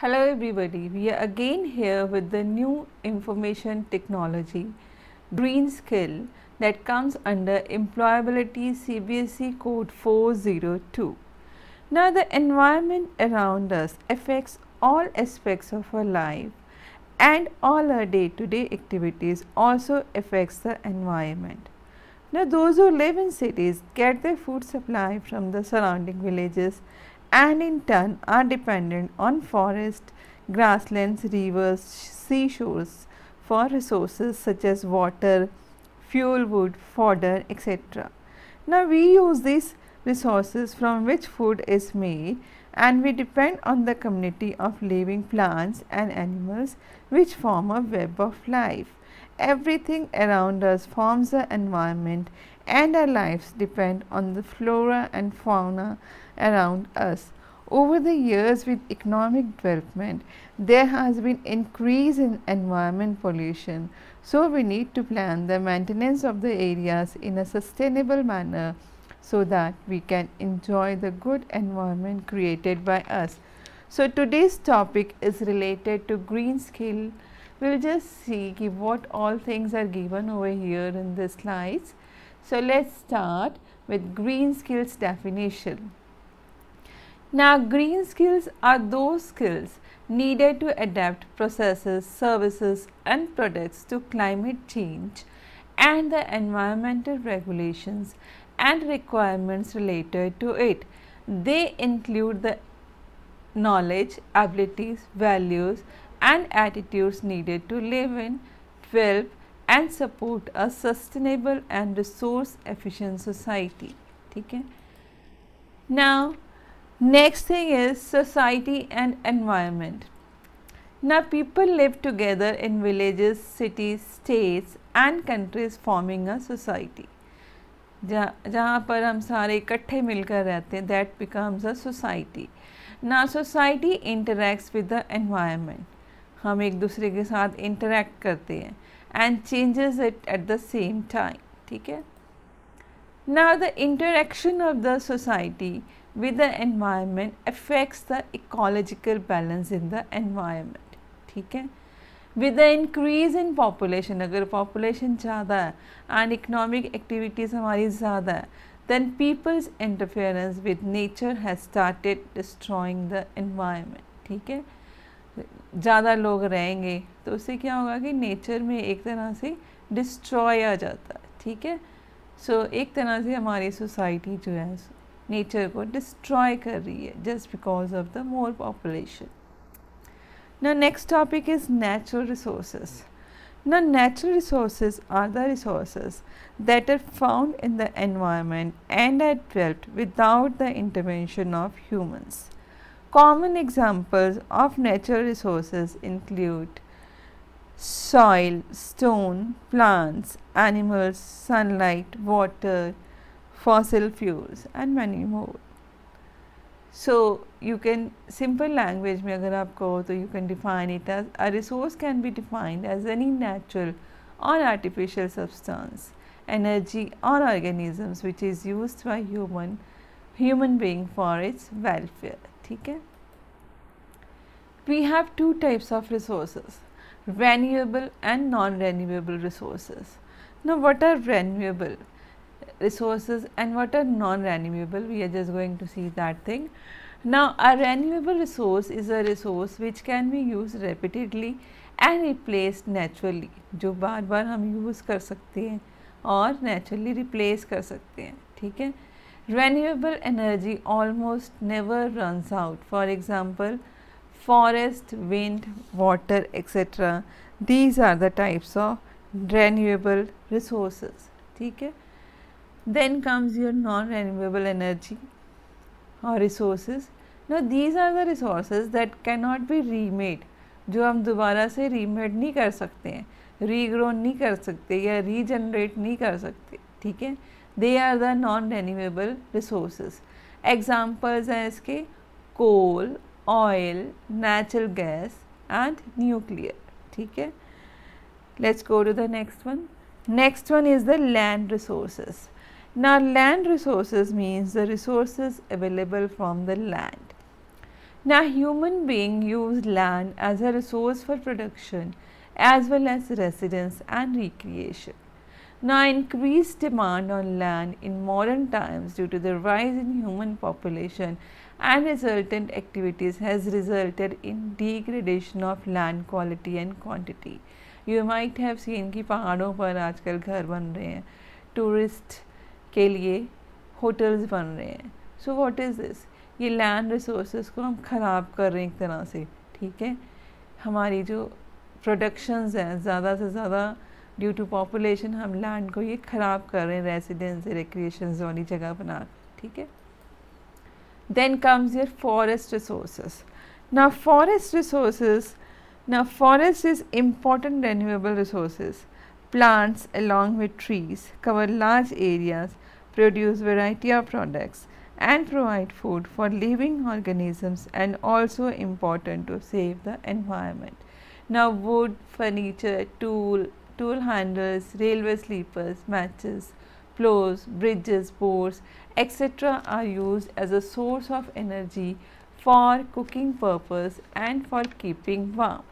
Hello everybody, we are again here with the new information technology green skill that comes under employability CBSE code 402. Now the environment around us affects all aspects of our life and all our day-to-day activities also affects the environment. Now those who live in cities get their food supply from the surrounding villages and in turn are dependent on forest, grasslands, rivers, seashores for resources such as water, fuel, wood, fodder, etc. Now we use these resources from which food is made and we depend on the community of living plants and animals which form a web of life. Everything around us forms the environment and our lives depend on the flora and fauna around us. Over the years with economic development, there has been increase in environment pollution. So we need to plan the maintenance of the areas in a sustainable manner so that we can enjoy the good environment created by us. So today's topic is related to green skill. We'll just see what all things are given over here in the slides. So let's start with green skills definition. Now green skills are those skills needed to adapt processes, services and products to climate change and the environmental regulations and requirements related to it. They include the knowledge, abilities, values and attitudes needed to live in, develop and support a sustainable and resource efficient society. Okay? Now next thing is society and environment. Now people live together in villages, cities, states and countries forming a society. जहाँ पर हम सारे इकट्ठे मिलकर रहते हैं, that becomes a society. Now society interacts with the environment. हम एक दूसरे के साथ interact करते हैं and changes it at the same time. ठीक है? Now the interaction of the society with the environment affects the ecological balance in the environment. ठीक है? With the increase in population, अगर population ज़्यादा है and economic activities हमारी ज़्यादा है, then people's interference with nature has started destroying the environment. ठीक है? ज़्यादा लोग रहेंगे तो उससे क्या होगा कि नेचर में एक तरह से डिस्ट्रॉय आ जाता है. ठीक है? सो एक तरह से हमारी सोसाइटी जो है नेचर को डिस्ट्रॉय कर रही है just because of the more population. Now next topic is natural resources. Now natural resources are the resources that are found in the environment and are developed without the intervention of humans. Common examples of natural resources include soil, stone, plants, animals, sunlight, water, fossil fuels and many more. So you can, simple language में अगर आप कहो तो you can define it as a resource can be defined as any natural or artificial substance, energy or organisms which is used by human being for its welfare. ठीक है? We have two types of resources, renewable and non-renewable resources. Now what are renewable resources and what are non-renewable? We are just going to see that thing. Now a renewable resource is a resource which can be used repeatedly and replaced naturally, जो बार बार हम use कर सकते हैं और naturally replace कर सकते हैं. ठीक है? Renewable energy almost never runs out. For example, forest, wind, water, etc. These are the types of renewable resources. ठीक है? Then comes your non-renewable energy or resources. Now these are the resources that cannot be remade, जो हम दोबारा से remade नहीं कर सकते हैं, regrown नहीं कर सकते या regenerate नहीं कर सकते. ठीक है? They are the non-renewable resources. Examples हैं इसके coal, oil, natural gas and nuclear. ठीक है? Let's go to the next one. Next one is the land resources. Now land resources means the resources available from the land. Now human beings use land as a resource for production as well as residence and recreation. Now increased demand on land in modern times due to the rise in human population and resultant activities has resulted in degradation of land quality and quantity. You might have seen कि पहाड़ों पर आजकल घर बन रहे हैं, tourist के लिए होटल्स बन रहे हैं. So what is this? ये लैंड रिसोर्सेज को हम ख़राब कर रहे हैं एक तरह से. ठीक है, हमारी जो प्रोडक्शंस हैं ज़्यादा से ज़्यादा ड्यू टू पॉपुलेशन हम लैंड को ये ख़राब कर रहे हैं रेसिडेंस रिक्रिएशन वाली जगह बना. ठीक है. Then comes your forest resources. Now forest resources, now forest is important renewable resources. Plants along with trees cover large areas, produce variety of products and provide food for living organisms and also important to save the environment. Now wood, furniture, tool handles, railway sleepers, matches, plows, bridges, boards, etc. are used as a source of energy for cooking purpose and for keeping warm.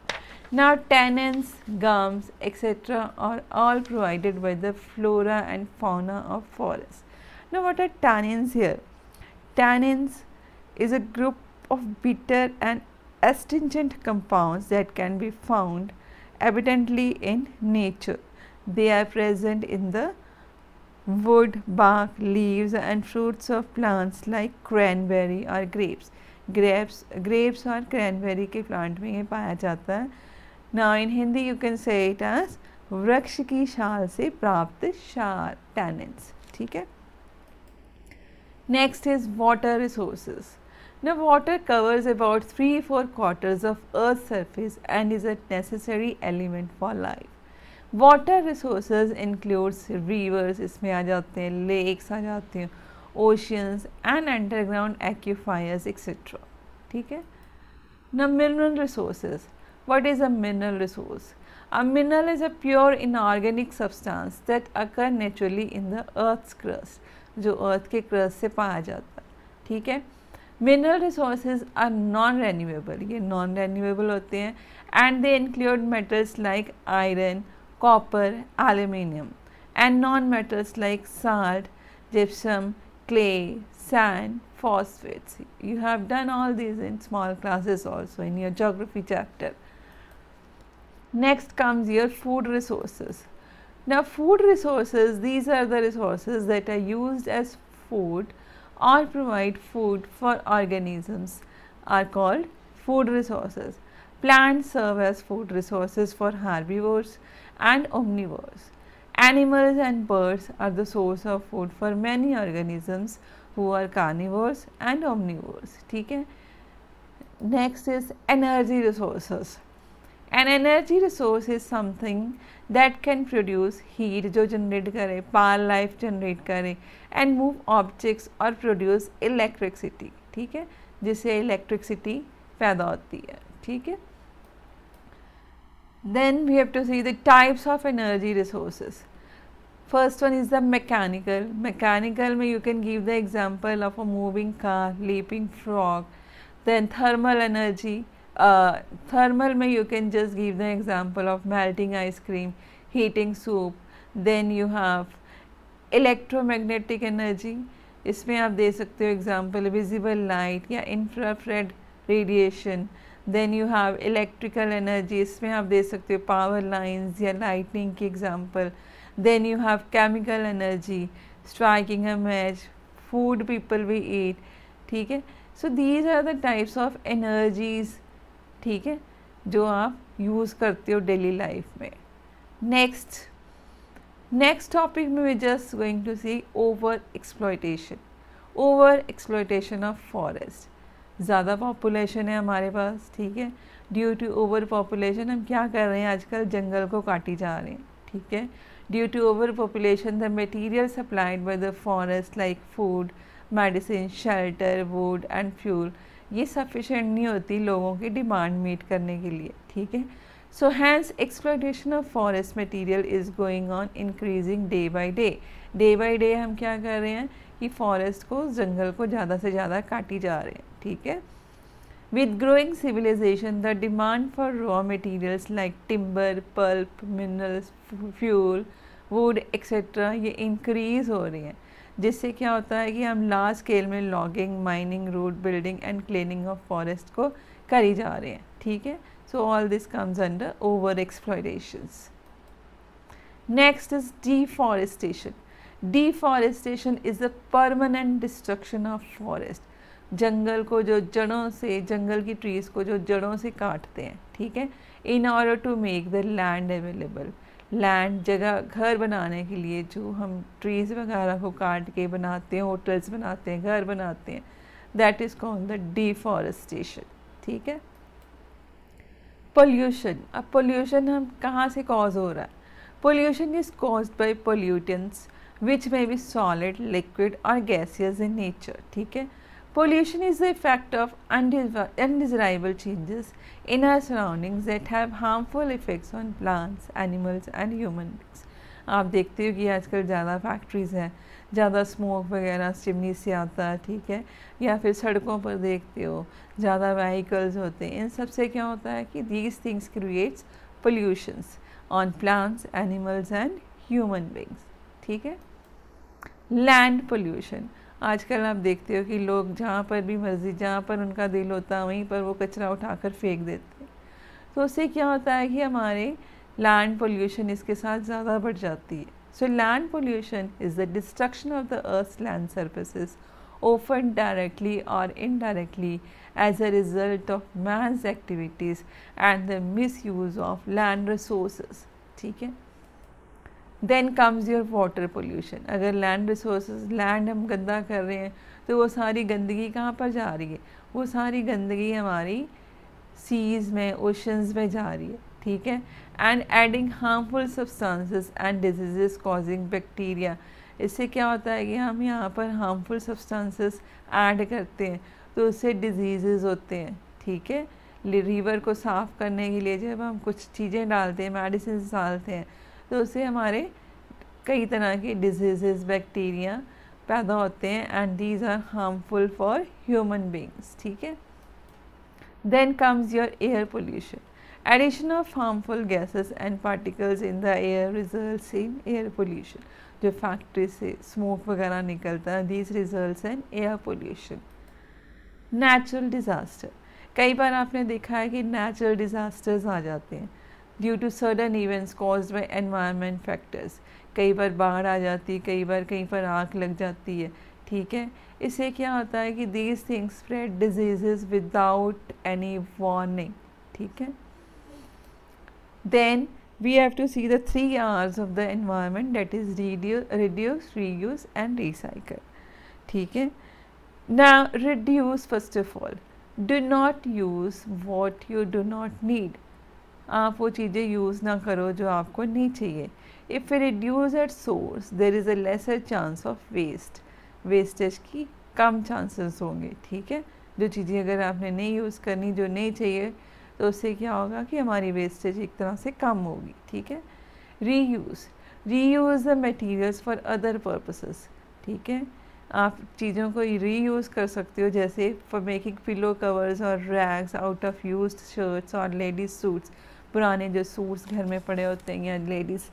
Now tannins, gums, etc. are all provided by the flora and fauna of forests. Now what are tannins here? Tannins is a group of bitter and astringent compounds that can be found abundantly in nature. They are present in the wood, bark, leaves and fruits of plants like cranberry or grapes. Grapes और cranberry के plant में ये पाया जाता है. Now in Hindi you can say it as वृक्ष की छाल से प्राप्त क्षार, tannins. ठीक है. Next is water resources. Now water covers about 3/4 quarters of Earth's surface and is a necessary element for life. Water resources includes rivers, इसमें आ जाते हैं, lakes आ जाते हैं, oceans and underground aquifers etc. ठीक है. Now mineral resources. What is a mineral resource? A mineral is a pure inorganic substance that occur naturally in the earth's crust, जो earth के crust से पाया जाता है. ठीक है. Mineral resources are non-renewable, ये non-renewable होते हैं and they include metals like iron, copper, aluminium and non-metals like salt, gypsum, clay, sand, phosphates. You have done all these in small classes also in your geography chapter. Next comes your food resources. Now food resources, these are the resources that are used as food or provide food for organisms are called food resources. Plants serve as food resources for herbivores and omnivores. Animals and birds are the source of food for many organisms who are carnivores and omnivores. ठीक है. Next is energy resources. An energy resource is something that can produce heat जो generate करे, power life generate करे and move objects or produce electricity. ठीक है, जिससे electricity पैदा होती है. ठीक है. Then we have to see the types of energy resources. First one is the mechanical. Mechanical में you can give the example of a moving car, leaping frog. Then thermal energy. Thermal में you can just give the example of melting ice cream, heating soup. Then you have electromagnetic energy. इसमें आप दे सकते हो example visible light या infrared radiation. Then you have electrical energy. इसमें आप दे सकते हो power lines या lightning की example. Then you have chemical energy, striking a match, food people we eat. ठीक है. So these are the types of energies. ठीक है, जो आप यूज़ करते हो डेली लाइफ में. नेक्स्ट टॉपिक में we just going to see over exploitation of forest. ज़्यादा पॉपुलेशन है हमारे पास. ठीक है, ड्यू टू ओवर पॉपुलेशन हम क्या कर रहे हैं आजकल, जंगल को काटी जा रहे हैं. ठीक है. Due to overpopulation the material supplied by the forest like food, medicine, shelter, wood and fuel ये सफिशेंट नहीं होती लोगों की डिमांड मीट करने के लिए. ठीक है. So hence exploitation of forest material is going on increasing day by day हम क्या कर रहे हैं कि फॉरेस्ट को, जंगल को ज़्यादा से ज़्यादा काटी जा रहे हैं. ठीक है. With growing civilization, the demand for raw materials like timber, pulp, minerals, fuel, wood etc. ये increase हो रही हैं, जिससे क्या होता है कि हम लार्ज स्केल में logging, mining, road building and cleaning of forest को करी जा रहे हैं, ठीक है. So all this comes under over exploitations. Next is deforestation. Deforestation is the permanent destruction of forest. जंगल को जो जड़ों से, जंगल की ट्रीज़ को जो जड़ों से काटते हैं, ठीक है, in order to make the land available. Land, जगह, घर बनाने के लिए जो हम ट्रीज़ वगैरह को काट के बनाते हैं, होटल्स बनाते हैं, घर बनाते हैं, that is called the deforestation, ठीक है. पोल्यूशन. अब पोल्यूशन हम कहाँ से कॉज हो रहा है? Pollution is caused by pollutants which may be solid, liquid और गैसियस इन नेचर, ठीक है. Pollution is the effect of undesirable changes in our surroundings that have harmful effects on plants, animals and human beings. आप देखते हो कि आजकल ज़्यादा factories हैं, ज़्यादा स्मोक वगैरह चिमनी से आता है, ठीक है, या फिर सड़कों पर देखते हो ज़्यादा व्हीकल्स होते हैं. इन सब से क्या होता है कि these things creates pollutions on plants, animals and human beings, ठीक है. Land pollution. आजकल आप देखते हो कि लोग जहाँ पर भी मर्जी, जहाँ पर उनका दिल होता है वहीं पर वो कचरा उठाकर फेंक देते हैं. तो उससे क्या होता है कि हमारे लैंड पोल्यूशन इसके साथ ज़्यादा बढ़ जाती है. So land pollution is the destruction of the earth's land surfaces, often directly or indirectly as a result of man's activities and the misuse of land resources, ठीक है. Then comes your water pollution. अगर land resources, land हम गंदा कर रहे हैं तो वो सारी गंदगी कहाँ पर जा रही है? वो सारी गंदगी हमारी सीज़ में, ओशंस में जा रही है, ठीक है. And adding harmful substances and disease causing bacteria. इससे क्या होता है कि हम यहाँ पर हार्मफुल सब्सटेंसेस ऐड करते हैं तो उससे डिजीज़ होते हैं, ठीक है. रिवर को साफ़ करने के लिए जब हम कुछ चीज़ें डालते हैं, मेडिसिन डालते हैं, तो उससे हमारे कई तरह के डिजीज़, बैक्टीरिया पैदा होते हैं and these are harmful for human beings, ठीक है. Then comes your air pollution. Addition of harmful gases and particles in the air results in air pollution. जो फैक्ट्री से स्मोक वगैरह निकलता है, these results in air pollution. Natural disaster. कई बार आपने देखा है कि नेचुरल डिज़ास्टर्स आ जाते हैं due to sudden events caused by environment factors. कई बार बाढ़ आ जाती है, कई बार कहीं पर आग लग जाती है, ठीक है. इससे क्या होता है कि these things spread diseases without any warning, ठीक है. Then we have to see the 3 R's of the environment, that is reduce, reuse and recycle, ठीक है. Now reduce. First of all, do not use what you do not need. आप वो चीज़ें use ना करो जो आपको नहीं चाहिए. If we reduce at source, there is a lesser chance of waste. Wastage की कम चांसेस होंगे, ठीक है. जो चीज़ें अगर आपने नहीं यूज़ करनी, जो नहीं चाहिए, तो उससे क्या होगा कि हमारी वेस्टेज एक तरह से कम होगी, ठीक है. Reuse. Reuse the materials for other purposes, ठीक है. आप चीज़ों को रीयूज़ कर सकते हो, जैसे फॉर मेकिंग पिलो कवर्स और rags out of used shirts और लेडीज़ सूट्स. पुराने जो सूट्स घर में पड़े होते हैं या लेडीज़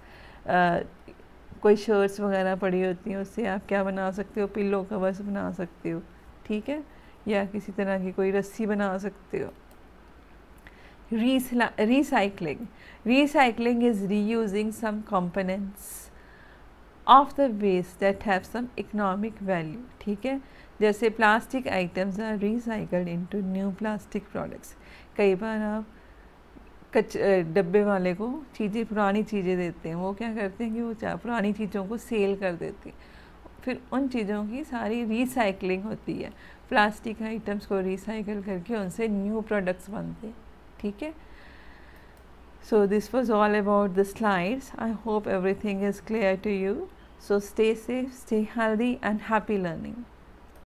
कोई शर्ट्स वगैरह पड़ी होती हैं, उससे आप क्या बना सकते हो? पिलो कवर्स बना सकते हो, ठीक है, या किसी तरह की कोई रस्सी बना सकते हो. Recycling. Recycling is reusing some components of the waste that have some economic value, ठीक है. जैसे plastic items are recycled into new plastic products. कई बार आप डब्बे वाले को चीज़ें, पुरानी चीज़ें देते हैं, वो क्या करते हैं कि वो पुरानी चीज़ों को सेल कर देते हैं, फिर उन चीज़ों की सारी रिसाइकलिंग होती है. प्लास्टिक आइटम्स को रिसाइकल करके उनसे न्यू प्रोडक्ट्स बनते हैं, ठीक है. So this was all about the slides. I hope everything is clear to you. So stay safe, stay healthy and happy learning.